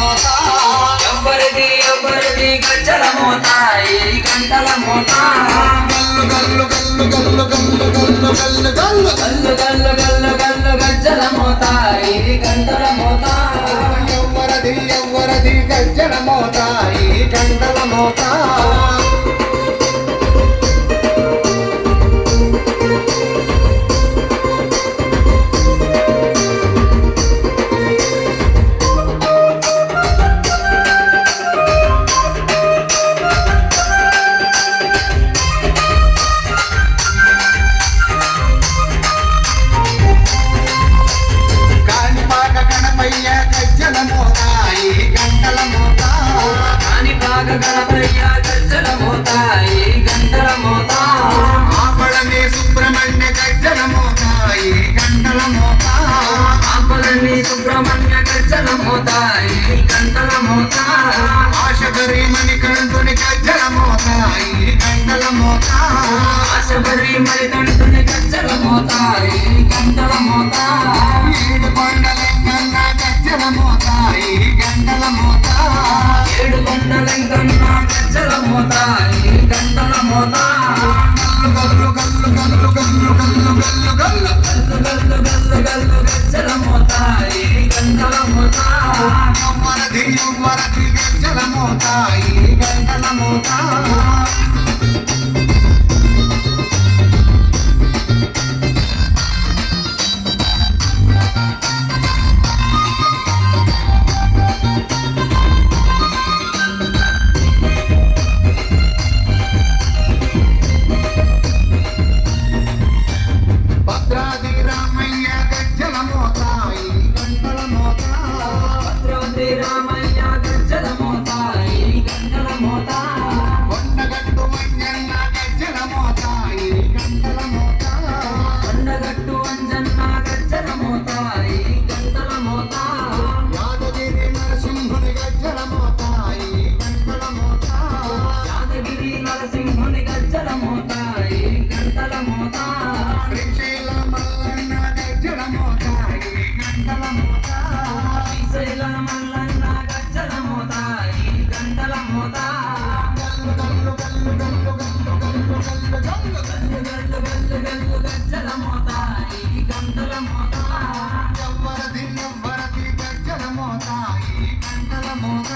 మోత ఎవ్వరిది ఎవ్వరిది గజ్జల మోత ఈ గంటల మోత గల్లు గల్లు గల్లు గల్లు గల్లు గల్లు గల్లు గల్లు గల్లు గల్లు గల్లు గజ్జల మోత ఈ గంటల మోత ఎవ్వరది ఎవ్వరది గజ్జల మోత ఈ గంటల మోత గణపయ్య గజ్జల మోత ఈ గంటల మోత ఆపళని సుబ్రహ్మణ్య గజ్జల మోత ఈ గంటల మోత ఆపళని సుబ్రహ్మణ్య గజ్జల మోత ఈ గంటల మోత ఆశబరి మణికంఠుని గజ్జల మోత ఈ గంటల మోత ఆశబరి మణికంఠుని గజ్జల మోత ఈ గంటల మోత ఏడు కొండలింగన్న గజ్జల మోత ఈ గంటల మోత ఏడు కొండలింగన్న గజ్జల మోత ఈ గంటల మోత గల్లు గల్లు గల్లు గల్లు గల్లు గల్లు గల్లు గల్లు గల్లు గల్లు గజ్జల మోత ఈ గంటల మోత ఎవ్వరది ఎవ్వరది గజ్జల మోత ఈ గంటల మోత భద్రాది రామయ్య గజ్జల మోత ఈ గంటల మోత భద్రాద్రి రామయ్య గజ్జల మోత ఈ గంటల మోత కొండగట్టు మంజన్న గజ్జల మోత ఈ గంటల మోత కొండగట్టు అంజన్న గజ్జల మోత ఈ గంటల మోత యాదగిరి నరసింహుని గజ్జల మోత ఈ గంటల మోత యాదగిరి నరసింహుని గజ్జల మోత ఈ గంటల మోత శ్రీశైల మల్లన్న గజ్జల మోత ఈ గంటల మోత శ్రీశైల మల్లన్న గజ్జల మోత ఈ గంటల మోత గల్లు గల్లు గల్లు గల్లు గల్లు గల్లు గల్లు గల్లు గల్లు గల్లు గల్లు గజ్జల మోత ఈ గంటల మోత ఎవ్వరది ఎవ్వరది గజ్జల మోత ఈ గంటల మోత